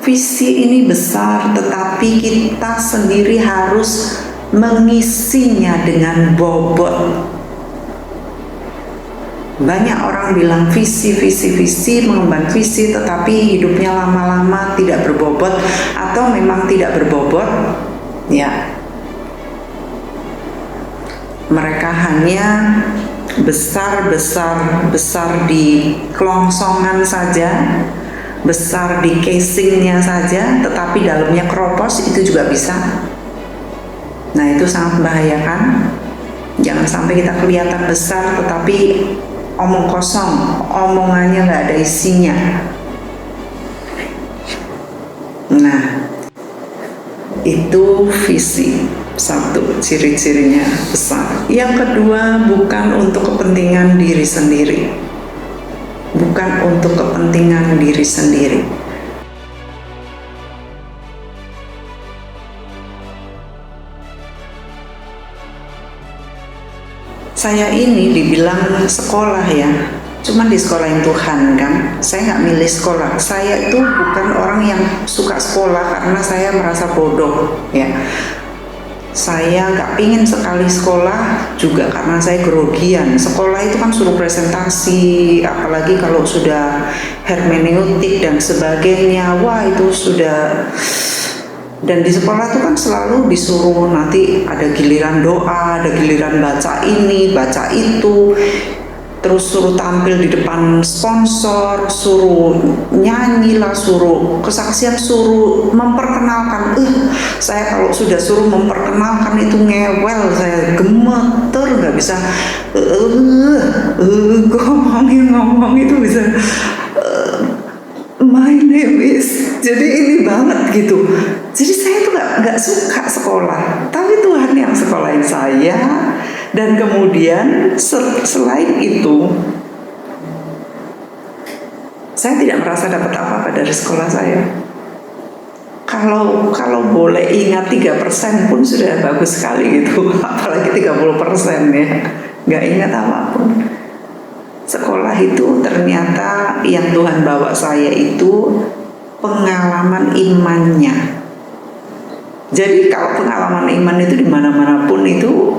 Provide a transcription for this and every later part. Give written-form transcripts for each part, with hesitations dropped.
Visi ini besar, tetapi kita sendiri harus mengisinya dengan bobot. Banyak orang bilang visi, mengemban visi, tetapi hidupnya lama-lama tidak berbobot, atau memang tidak berbobot, ya. Mereka hanya besar di kelongsongan saja, besar di casingnya saja, tetapi dalamnya keropos, itu juga bisa. Nah, itu sangat membahayakan. Jangan sampai kita kelihatan besar tetapi omong kosong, omongannya nggak ada isinya. Nah, itu visi. Satu, ciri-cirinya besar. Yang kedua, bukan untuk kepentingan diri sendiri. Bukan untuk kepentingan diri sendiri. Saya ini dibilang sekolah ya, cuman di sekolahin Tuhan kan. Saya nggak milih sekolah. Saya itu bukan orang yang suka sekolah karena saya merasa bodoh ya. Saya nggak pingin sekali sekolah juga karena saya grogian. Sekolah itu kan suruh presentasi, apalagi kalau sudah hermeneutik dan sebagainya. Wah, itu sudah. Dan di sekolah itu kan selalu disuruh nanti ada giliran doa, ada giliran baca ini, baca itu, terus suruh tampil di depan sponsor, suruh nyanyi lah, suruh kesaksian, suruh memperkenalkan. Saya kalau sudah suruh memperkenalkan itu ngewel, saya gemeter, nggak bisa ngomong itu bisa my name is, jadi ini banget gitu. Jadi saya tuh nggak suka sekolah, tapi Tuhan yang sekolahin saya. Dan kemudian selain itu, saya tidak merasa dapat apa-apa dari sekolah saya. Kalau boleh ingat 3% pun sudah bagus sekali gitu, apalagi 30% ya, nggak ingat apapun. Sekolah itu ternyata yang Tuhan bawa saya itu pengalaman imannya. Jadi kalau pengalaman iman itu di mana-mana pun itu,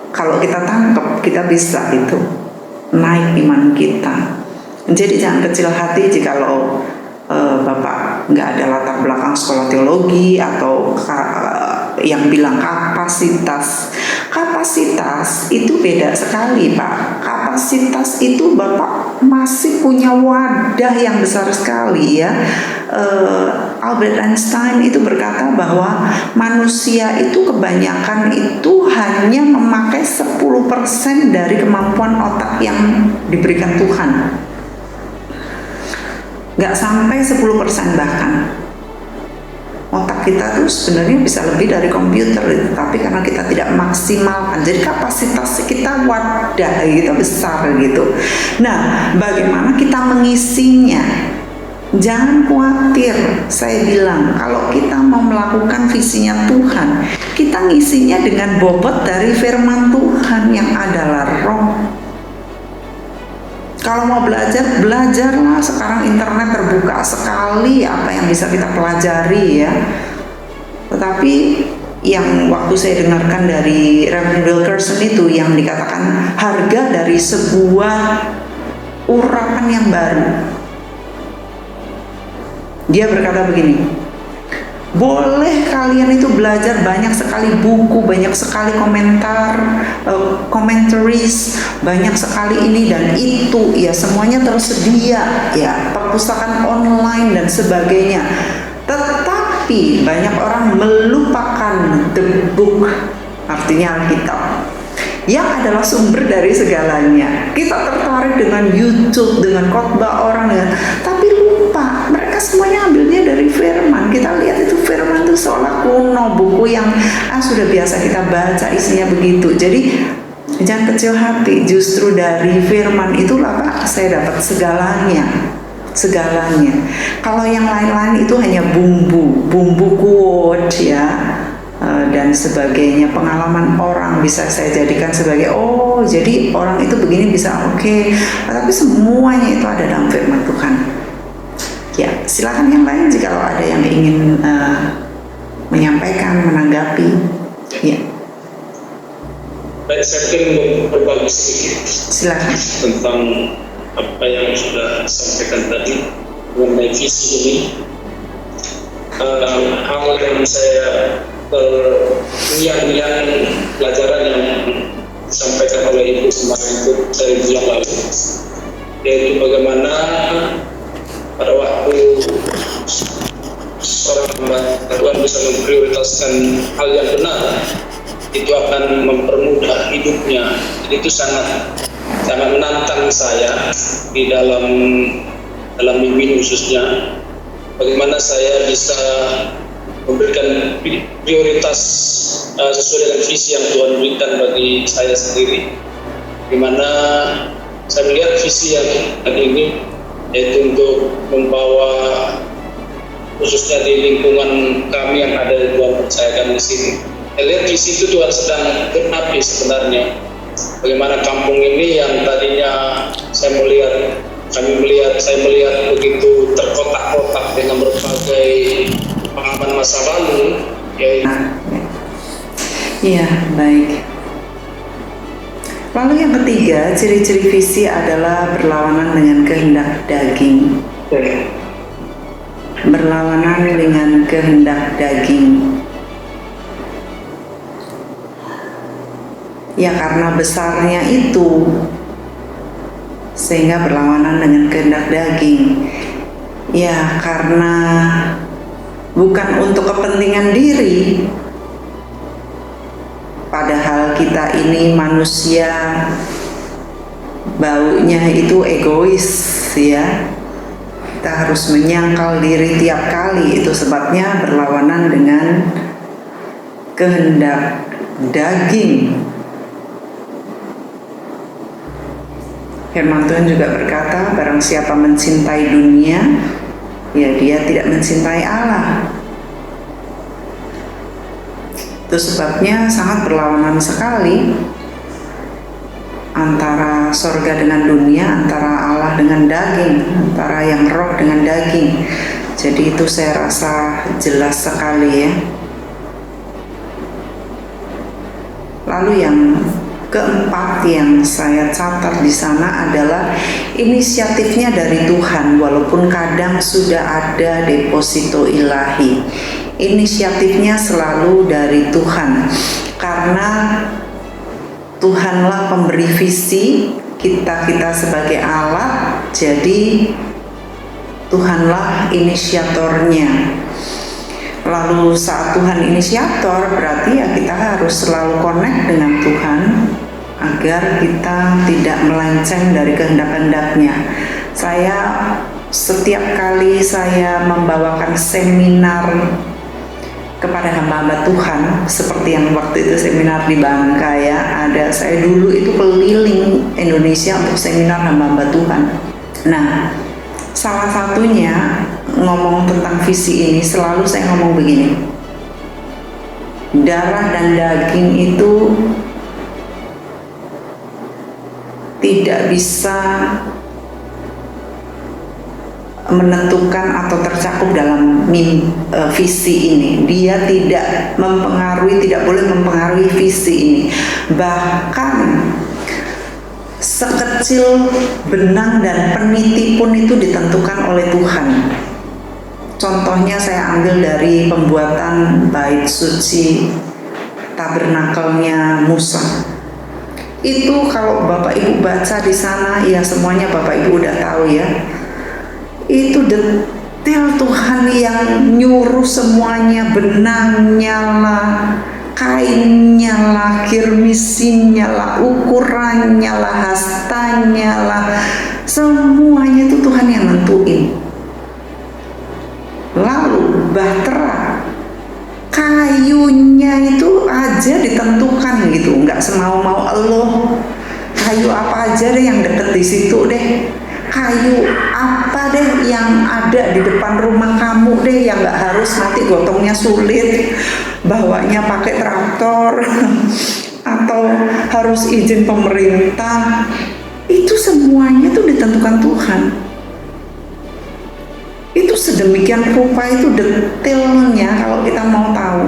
kalau kita tangkap, kita bisa itu naik iman kita. Jadi jangan kecil hati jikalau Bapak nggak ada latar belakang sekolah teologi atau yang bilang kapasitas itu beda sekali, Pak. Kapasitas itu Bapak masih punya wadah yang besar sekali ya. Albert Einstein itu berkata bahwa manusia itu kebanyakan itu hanya memakai 10% dari kemampuan otak yang diberikan Tuhan. Nggak sampai 10% bahkan. Otak kita tuh sebenarnya bisa lebih dari komputer, tapi karena kita tidak maksimalkan, jadi kapasitas kita wadah kita besar gitu. Nah, bagaimana kita mengisinya? Jangan khawatir, saya bilang kalau kita mau melakukan visinya Tuhan, kita ngisinya dengan bobot dari firman Tuhan yang adalah roh. Kalau mau belajar, belajarlah. Sekarang internet terbuka sekali, apa yang bisa kita pelajari ya. Tetapi yang waktu saya dengarkan dari Reverend Wilkerson itu, yang dikatakan harga dari sebuah urapan yang baru. Dia berkata begini, boleh kalian itu belajar banyak sekali buku, banyak sekali komentar, commentaries, banyak sekali ini dan itu, ya semuanya tersedia, ya perpustakaan online dan sebagainya. Tetapi banyak orang melupakan the book, artinya Alkitab, yang adalah sumber dari segalanya. Kita tertarik dengan YouTube, dengan khotbah orang, tapi lupa mereka semuanya ambilnya dari firman. Kita lihat itu firman itu seolah kuno, buku yang sudah biasa kita baca isinya begitu. Jadi jangan kecil hati, justru dari firman itulah Pak saya dapat segalanya. Kalau yang lain-lain itu hanya bumbu quote ya, dan sebagainya, pengalaman orang bisa saya jadikan sebagai jadi orang itu begini bisa oke. Tapi semuanya itu ada dalam firman Tuhan. Ya, silakan yang lain jika ada yang ingin menyampaikan, menanggapi. Ya. Baik, saya mungkin berbagi sedikit Silakan. tentang apa yang sudah disampaikan tadi mengenai visi ini. Hal yang saya yang pelajaran yang disampaikan oleh Ibu kemarin itu dari bulan lalu, yaitu bagaimana pada waktu seorang hamba Tuhan bisa memprioritaskan hal yang benar, itu akan mempermudah hidupnya. Jadi itu sangat menantang saya di dalam minggu ini khususnya, bagaimana saya bisa memberikan prioritas sesuai dengan visi yang Tuhan berikan bagi saya sendiri. Dimana saya melihat visi yang tadi ini, yaitu untuk membawa khususnya di lingkungan kami yang ada di Tuhan percayakan di sini. Saya lihat di situ Tuhan sedang genapi sebenarnya. Bagaimana kampung ini yang tadinya saya melihat begitu terkotak-kotak dengan berbagai pengalaman masa lalu. Iya, baik. Lalu yang ketiga, ciri-ciri visi adalah berlawanan dengan kehendak daging. Berlawanan dengan kehendak daging. Ya, karena besarnya itu sehingga berlawanan dengan kehendak daging. Ya, karena bukan untuk kepentingan diri, padahal kita ini manusia baunya itu egois, ya. Kita harus menyangkal diri tiap kali, itu sebabnya berlawanan dengan kehendak daging. Firman Tuhan juga berkata, barang siapa mencintai dunia, ya dia tidak mencintai Allah. Itu sebabnya sangat berlawanan sekali antara sorga dengan dunia, antara Allah dengan daging, antara yang roh dengan daging. Jadi itu saya rasa jelas sekali, ya. Lalu yang keempat yang saya catat di sana adalah inisiatifnya dari Tuhan, walaupun kadang sudah ada deposito ilahi. Inisiatifnya selalu dari Tuhan, karena Tuhanlah pemberi visi, kita sebagai Allah, jadi Tuhanlah inisiatornya. Lalu saat Tuhan inisiator, berarti ya kita harus selalu connect dengan Tuhan agar kita tidak melenceng dari kehendak-kehendaknya. Saya setiap kali saya membawakan seminar kepada hamba-hamba Tuhan, seperti yang waktu itu seminar di Bangka, ya, ada saya dulu itu keliling Indonesia untuk seminar hamba-hamba Tuhan. Nah, salah satunya ngomong tentang visi ini, selalu saya ngomong begini, darah dan daging itu tidak bisa menentukan atau tercakup dalam visi ini. Dia tidak mempengaruhi, tidak boleh mempengaruhi visi ini. Bahkan sekecil benang dan peniti pun itu ditentukan oleh Tuhan. Contohnya saya ambil dari pembuatan bait suci tabernakelnya Musa. Itu kalau Bapak Ibu baca di sana, ya semuanya Bapak Ibu udah tahu, ya. Itu detail Tuhan yang nyuruh semuanya, benangnya lah, kainnya lah, kirmisinnya lah, ukurannya lah, hastanya lah, semuanya itu Tuhan yang nentuin. Lalu bahtera, kayunya itu aja ditentukan gitu, nggak semau-mau Allah. Kayu apa aja deh yang deket di situ deh. Kayu apa deh yang ada di depan rumah kamu deh, yang nggak harus nanti gotongnya sulit, bawanya pakai traktor atau harus izin pemerintah. Itu semuanya tuh ditentukan Tuhan. Itu sedemikian rupa, itu detailnya kalau kita mau tahu.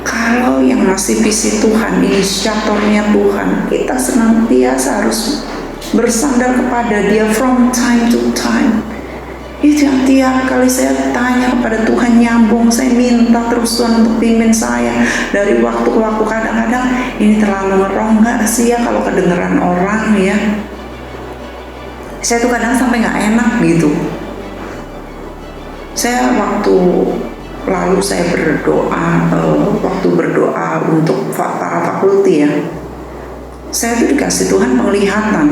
Kalau yang masih visi Tuhan, inisiatornya Tuhan, kita senantiasa harus bersandar kepada Dia from time to time. Itu yang tiap kali saya tanya kepada Tuhan, nyambung, saya minta terus Tuhan untuk pimpin saya dari waktu ke waktu. Kadang-kadang ini terlalu ngerong nggak sih ya kalau kedengeran orang ya. Saya tuh kadang sampai nggak enak gitu. Saya waktu lalu saya berdoa, waktu berdoa untuk para fakulti ya, saya tuh dikasih Tuhan penglihatan.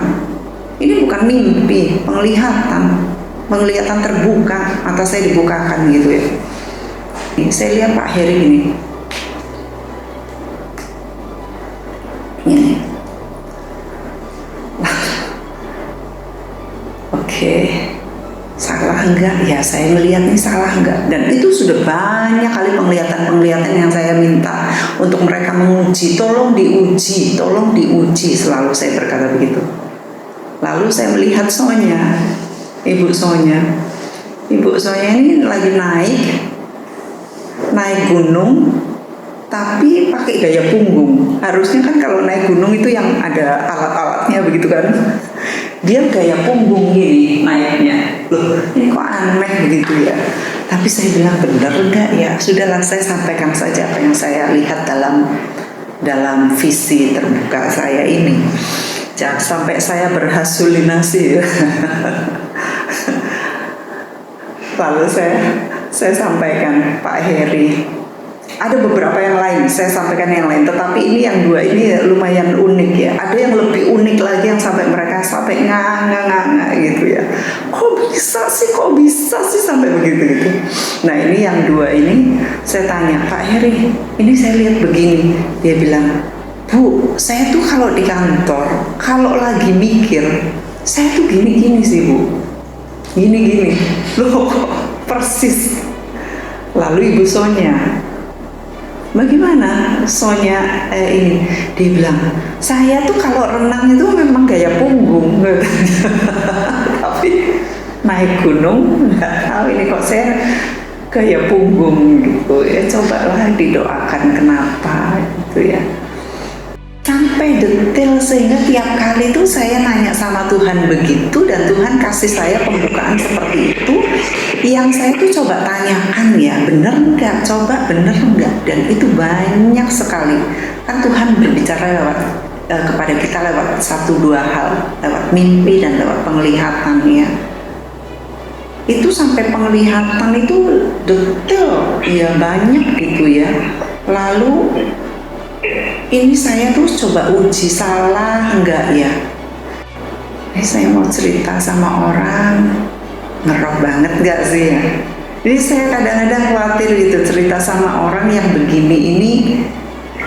Ini bukan mimpi, penglihatan terbuka, mata saya dibukakan gitu ya. Saya lihat Pak Heri ini. Oke. Salah enggak? Ya saya melihat nih salah enggak? Dan itu sudah banyak kali penglihatan yang saya minta untuk mereka menguji. Tolong diuji, selalu saya berkata begitu. Lalu saya melihat Sonya, Ibu Sonya ini lagi naik gunung, tapi pakai gaya punggung. Harusnya kan kalau naik gunung itu yang ada alat-alatnya begitu kan. Dia gaya punggung gini naiknya. Loh, ini kok aneh begitu ya. Tapi saya bilang benar enggak ya? Sudahlah, saya sampaikan saja apa yang saya lihat dalam visi terbuka saya ini. Jangan sampai saya berhalusinasi. Lalu saya sampaikan, Pak Heri, ada beberapa yang lain, saya sampaikan yang lain, tetapi ini yang dua ini lumayan unik ya. Ada yang lebih unik lagi yang sampai mereka sampai nganga gitu ya. Kok bisa sih sampai begitu gitu. Nah ini yang dua ini saya tanya, Pak Heri, ini saya lihat begini. Dia bilang, Bu, saya tuh kalau di kantor, kalau lagi mikir, saya tuh gini-gini sih Bu. Gini-gini. Loh kok persis. Lalu Ibu Sonya, bagaimana Sonya ini? Dia bilang, saya tuh kalau renang itu memang gaya punggung. Tapi naik gunung nggak tahu ini kok saya gaya punggung gitu ya. Cobalah didoakan kenapa gitu ya. Sampai detail sehingga tiap kali tuh saya nanya sama Tuhan begitu, dan Tuhan kasih saya pembukaan seperti itu. Yang saya tuh coba tanyakan ya, bener enggak, dan itu banyak sekali. Kan Tuhan berbicara lewat kepada kita lewat 1-2 hal, lewat mimpi dan lewat penglihatan ya. Itu sampai penglihatan itu detail ya, banyak gitu ya. Lalu ini saya tuh coba uji salah enggak ya. Saya mau cerita sama orang, ngerok banget gak sih ya. Jadi saya kadang-kadang khawatir gitu, cerita sama orang yang begini ini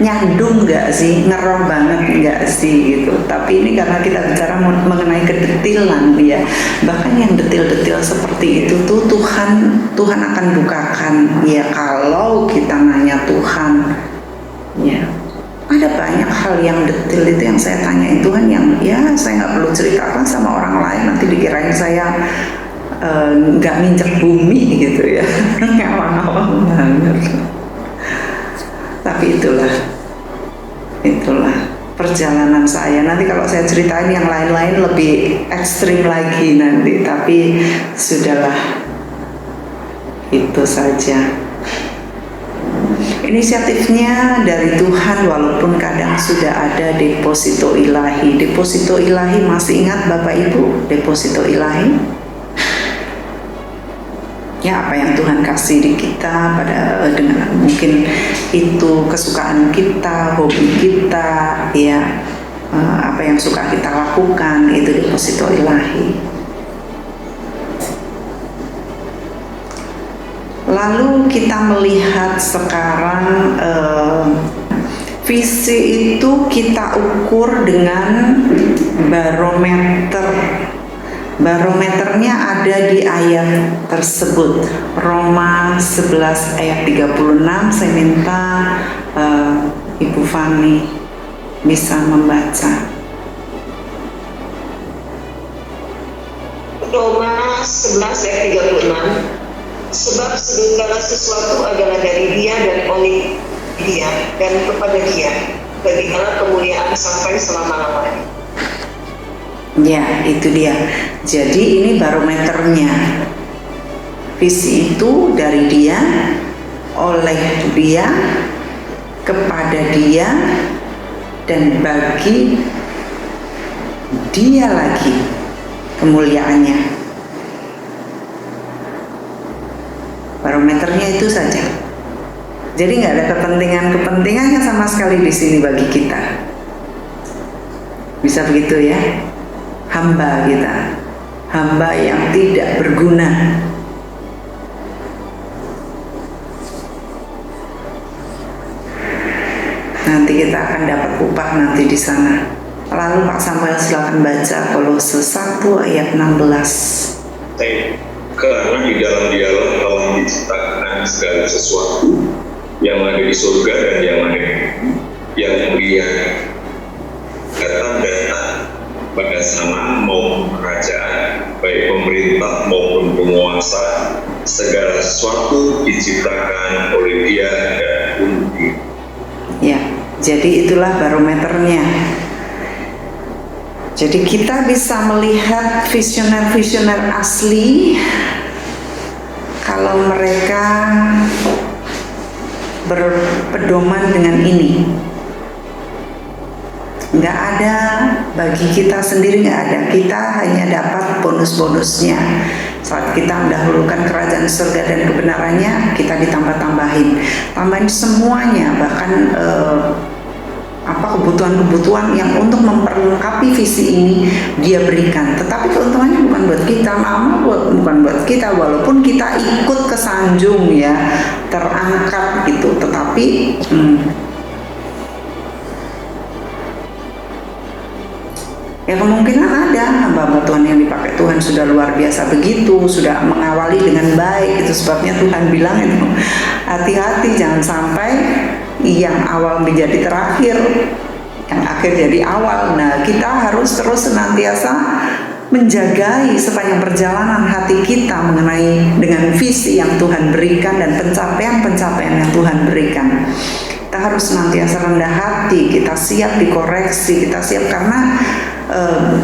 nyandung gak sih, ngerok banget gak sih gitu. Tapi ini karena kita bicara mengenai kedetilan ya, bahkan yang detail-detail seperti itu tuh Tuhan akan bukakan ya kalau kita nanya Tuhan ya. Ada banyak hal yang detail itu yang saya tanyain Tuhan, yang ya saya nggak perlu ceritakan sama orang lain, nanti dikirain saya nggak nginjek bumi gitu ya. Ngawang-ngawang banget. Tapi itulah perjalanan saya. Nanti kalau saya ceritain yang lain-lain lebih ekstrim lagi nanti, tapi sudahlah, itu saja. Inisiatifnya dari Tuhan, walaupun kadang sudah ada deposito ilahi. Deposito ilahi, masih ingat Bapak Ibu deposito ilahi? Ya, apa yang Tuhan kasih di kita pada dengan mungkin itu kesukaan kita, hobi kita, ya apa yang suka kita lakukan, itu deposito ilahi. Lalu kita melihat sekarang visi itu kita ukur dengan barometer. Barometernya ada di ayat tersebut, Roma 11 ayat 36. Saya minta Ibu Fani bisa membaca. Roma 11 ayat 36, sebab segala sesuatu adalah dari Dia dan oleh Dia dan kepada Dia, bagi Allah kemuliaan sampai selama-lamanya. Ya, itu dia. Jadi ini barometernya. Visi itu dari Dia, oleh Dia, kepada Dia, dan bagi Dia lagi kemuliaannya. Barometernya itu saja. Jadi nggak ada kepentingannya sama sekali di sini bagi kita. Bisa begitu ya? Hamba kita, hamba yang tidak berguna. Nanti kita akan dapat upah nanti di sana. Lalu Pak Samuel silakan baca Kolose 1 ayat 16. Karena di dalam dialah telah diciptakan segala sesuatu yang ada di surga dan yang ada di bumi, yang mulia, datang pada sana maupun kerajaan, baik pemerintah maupun penguasa, segala sesuatu diciptakan oleh Dia dan untuk Dia. Ya, jadi itulah barometernya. Jadi kita bisa melihat visioner-visioner asli kalau mereka berpedoman dengan ini. Nggak ada, bagi kita sendiri nggak ada. Kita hanya dapat bonus-bonusnya. Saat kita mendahulukan kerajaan surga dan kebenarannya, kita ditambah-tambahin. Tambahin semuanya, bahkan kebutuhan-kebutuhan yang untuk memperlengkapi visi ini Dia berikan. Tetapi keuntungannya bukan buat kita, bukan buat kita, walaupun kita ikut kesanjung ya, terangkat gitu. Tetapi ya kemungkinan ada hamba-hamba Tuhan yang dipakai Tuhan sudah luar biasa begitu, sudah mengawali dengan baik. Itu sebabnya Tuhan bilang itu, hati-hati jangan sampai yang awal menjadi terakhir, yang akhir jadi awal. Nah, kita harus terus senantiasa menjagai sepanjang perjalanan hati kita mengenai dengan visi yang Tuhan berikan dan pencapaian-pencapaian yang Tuhan berikan. Kita harus senantiasa rendah hati, kita siap dikoreksi, kita siap karena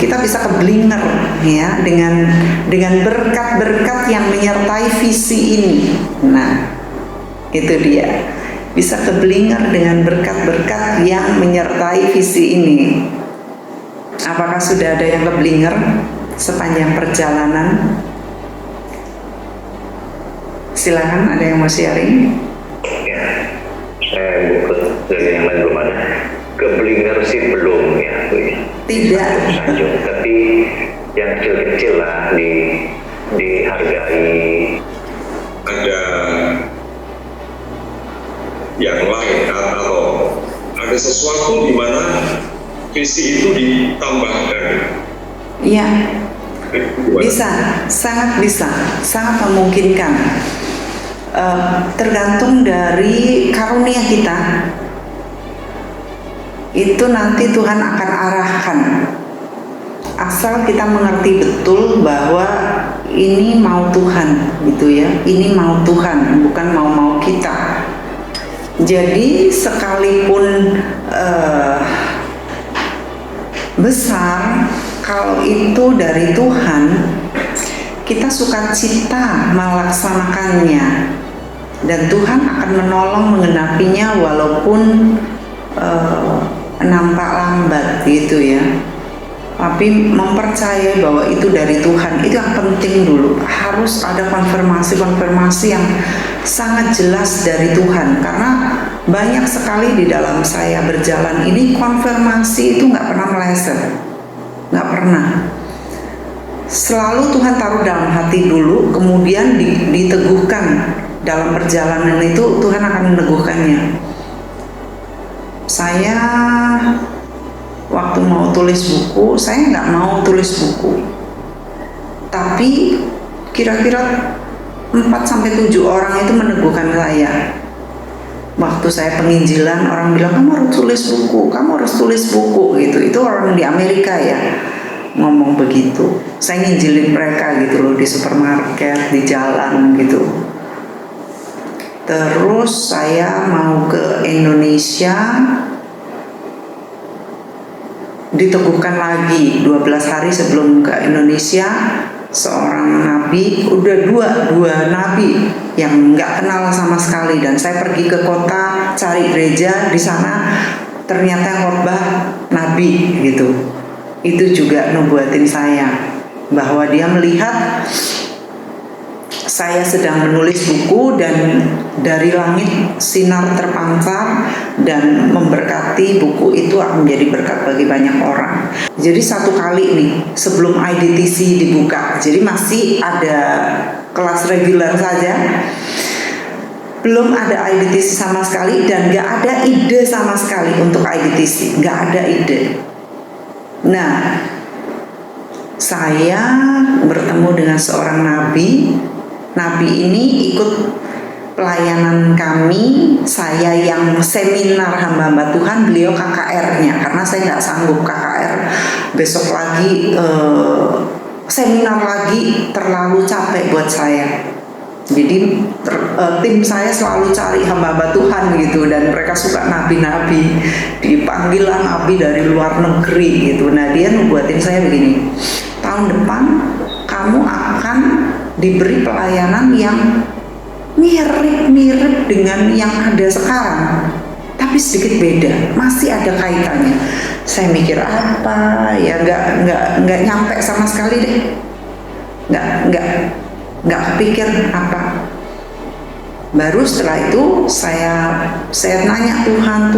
kita bisa keblinger ya dengan berkat-berkat yang menyertai visi ini. Nah, itu dia. Bisa keblinger dengan berkat-berkat yang menyertai visi ini. Apakah sudah ada yang keblinger sepanjang perjalanan? Silakan, ada yang mau sharing? Ya, saya buka dari yang lain belum ada. Keblinger sih belum ya, Bu ya. Tidak. Sanjung, tapi yang kecil-kecil lah dihargai. Ada yang lain atau ada sesuatu di mana visi itu ditambahkan. Iya, bisa, sangat memungkinkan. Tergantung dari karunia kita. Itu nanti Tuhan akan arahkan. Asal kita mengerti betul bahwa ini mau Tuhan, gitu ya. Ini mau Tuhan, bukan mau kita. Jadi sekalipun besar, kalau itu dari Tuhan, kita sukacita melaksanakannya, dan Tuhan akan menolong menggenapinya walaupun nampak lambat gitu ya. Tapi mempercayai bahwa itu dari Tuhan, itu yang penting dulu. Harus ada konfirmasi yang sangat jelas dari Tuhan. Karena banyak sekali di dalam saya berjalan ini, konfirmasi itu nggak pernah meleset, nggak pernah. Selalu Tuhan taruh dalam hati dulu, kemudian diteguhkan dalam perjalanan itu. Tuhan akan meneguhkannya. Saya waktu mau tulis buku, saya nggak mau tulis buku, tapi kira-kira 4-7 orang itu meneguhkan saya. Waktu saya penginjilan, orang bilang kamu harus tulis buku gitu. Itu orang di Amerika ya. ngomong begitu. Saya nginjilin mereka gitu loh di supermarket, di jalan gitu. Terus saya mau ke Indonesia, diteguhkan lagi 12 hari sebelum ke Indonesia, seorang nabi, udah dua nabi yang nggak kenal sama sekali, dan saya pergi ke kota cari gereja di sana, ternyata yang khotbah nabi gitu. Itu juga nubuatin saya bahwa dia melihat saya sedang menulis buku dan dari langit sinar terpancar dan memberkati buku itu akan menjadi berkat bagi banyak orang. Jadi satu kali nih sebelum IDTC dibuka, jadi masih ada kelas reguler saja, belum ada IDTC sama sekali dan gak ada ide sama sekali untuk IDTC, gak ada ide. Nah, saya bertemu dengan seorang nabi. Nabi ini ikut pelayanan kami, saya yang seminar hamba-hamba Tuhan, beliau KKR-nya, karena saya nggak sanggup KKR. Besok lagi seminar lagi, terlalu capek buat saya. Jadi tim saya selalu cari hamba-hamba Tuhan gitu, dan mereka suka nabi-nabi, dipanggil nabi dari luar negeri gitu. Nah, dia nubuatin saya begini, tahun depan kamu akan diberi pelayanan yang mirip-mirip dengan yang ada sekarang, tapi sedikit beda, masih ada kaitannya. Saya mikir apa ya, nggak nyampe sama sekali deh, nggak kepikir apa. Baru setelah itu saya nanya Tuhan,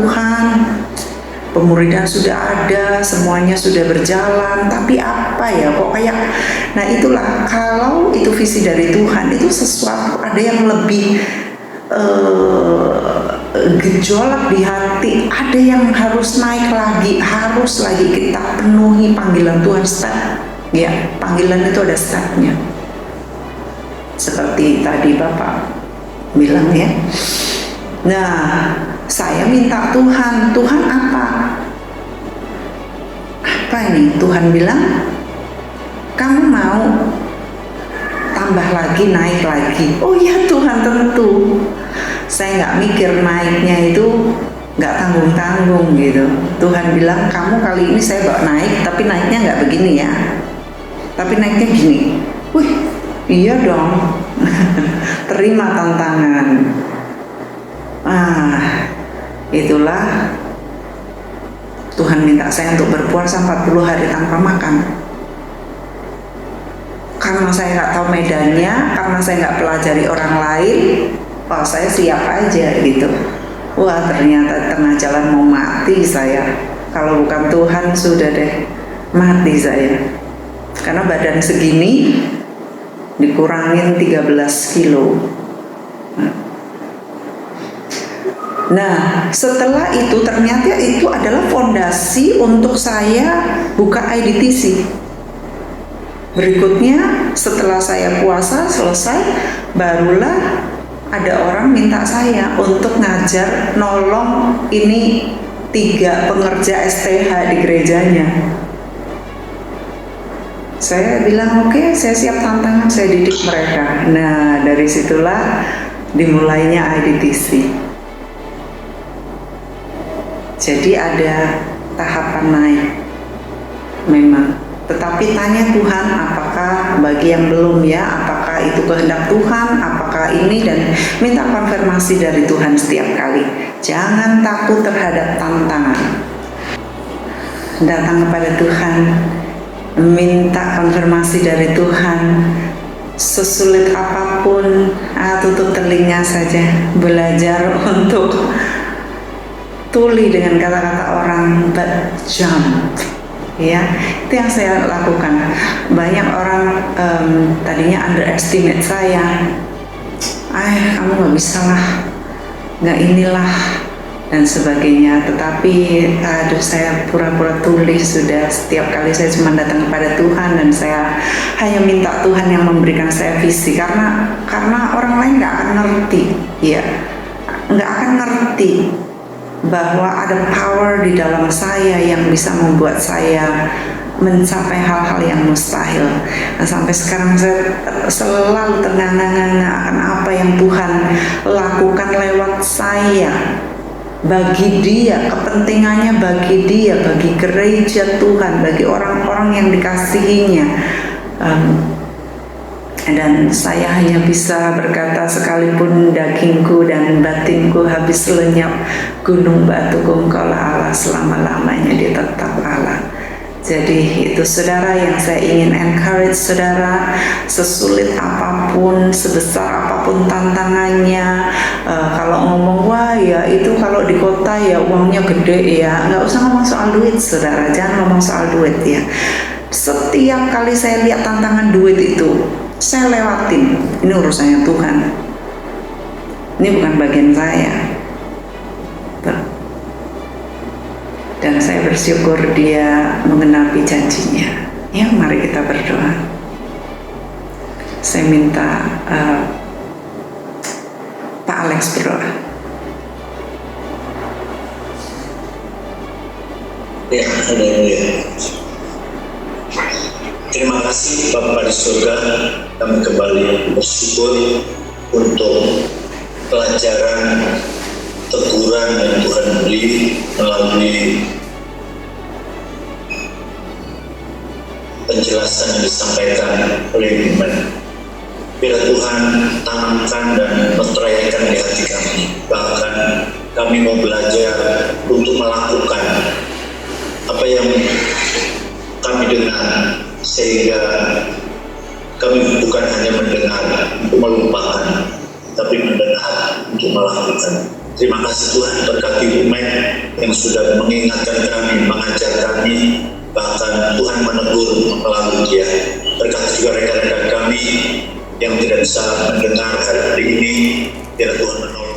pemuridan sudah ada, semuanya sudah berjalan, tapi apa ya kok kayak, nah itulah, kalau itu visi dari Tuhan, itu sesuatu, ada yang lebih gejolak di hati, ada yang harus naik lagi, harus lagi kita penuhi panggilan Tuhan step. Ya, panggilan itu ada stepnya. Seperti tadi Bapak bilang ya. Nah, saya minta Tuhan apa? Apa ini? Tuhan bilang, kamu mau tambah lagi, naik lagi. Oh ya Tuhan, tentu. Saya nggak mikir naiknya itu nggak tanggung-tanggung gitu. Tuhan bilang, kamu kali ini saya bawa naik, tapi naiknya nggak begini ya. Tapi naiknya gini. Wih, iya dong. Terima tantangan. Itulah Tuhan minta saya untuk berpuasa 40 hari tanpa makan. Karena saya nggak tahu medannya, karena saya nggak pelajari orang lain, saya siap aja gitu. Wah, ternyata tengah jalan mau mati saya. Kalau bukan Tuhan sudah deh mati saya. Karena badan segini dikurangin 13 kilo. Nah, setelah itu ternyata itu adalah fondasi untuk saya buka IDTC. Berikutnya setelah saya puasa selesai, barulah ada orang minta saya untuk ngajar, nolong ini 3 pengerja STH di gerejanya. Saya bilang oke, saya siap tantangan, saya didik mereka. Nah, dari situlah dimulainya IDTC. Jadi ada tahapan naik memang. Tetapi tanya Tuhan, apakah bagi yang belum ya, apakah itu kehendak Tuhan, apakah ini, dan minta konfirmasi dari Tuhan setiap kali. Jangan takut terhadap tantangan. Datang kepada Tuhan, minta konfirmasi dari Tuhan. Sesulit apapun, tutup telinga saja, belajar untuk tuli dengan kata-kata orang, but jump, ya, itu yang saya lakukan. Banyak orang tadinya underestimate saya, kamu nggak bisa lah, nggak inilah, dan sebagainya. Tetapi saya pura-pura tulis sudah. Setiap kali saya cuma datang kepada Tuhan dan saya hanya minta Tuhan yang memberikan saya visi, karena orang lain nggak akan ngerti, ya, nggak akan ngerti bahwa ada power di dalam saya yang bisa membuat saya mencapai hal-hal yang mustahil. Nah, sampai sekarang saya selalu ternganga-nganga akan apa yang Tuhan lakukan lewat saya, bagi dia, kepentingannya bagi dia, bagi gereja Tuhan, bagi orang-orang yang dikasihinya. Dan saya hanya bisa berkata, sekalipun dagingku dan batinku habis lenyap, gunung batuku engkaulah Allah, selama-lamanya dia tetap Allah. Jadi itu saudara yang saya ingin encourage saudara, sesulit apapun, sebesar apapun tantangannya, kalau ngomong wah ya itu kalau di kota ya uangnya gede ya, nggak usah ngomong soal duit saudara, jangan ngomong soal duit ya. Setiap kali saya lihat tantangan duit itu, saya lewatin. Ini urusannya Tuhan, ini bukan bagian saya. Dan saya bersyukur dia mengenapi janjinya. Ya, mari kita berdoa. Saya minta Pak Alex berdoa. Ya, haleluya. Terima kasih Bapa di surga, kami kembali bersyukur untuk pelajaran teguran yang Tuhan beri melalui penjelasan yang disampaikan oleh Iman. Biar Tuhan tanamkan dan menteraikan di hati kami. Bahkan kami mau belajar untuk melakukan apa yang kami dengar, sehingga kami bukan hanya mendengar untuk melupakan, tapi mendengar untuk melakukan. Terima kasih Tuhan, berkati Umen yang sudah mengingatkan kami, mengajar kami, bahkan Tuhan menegur melalui dia. Berkati juga rekan-rekan kami yang tidak bisa mendengar hari ini, biar Tuhan menolong.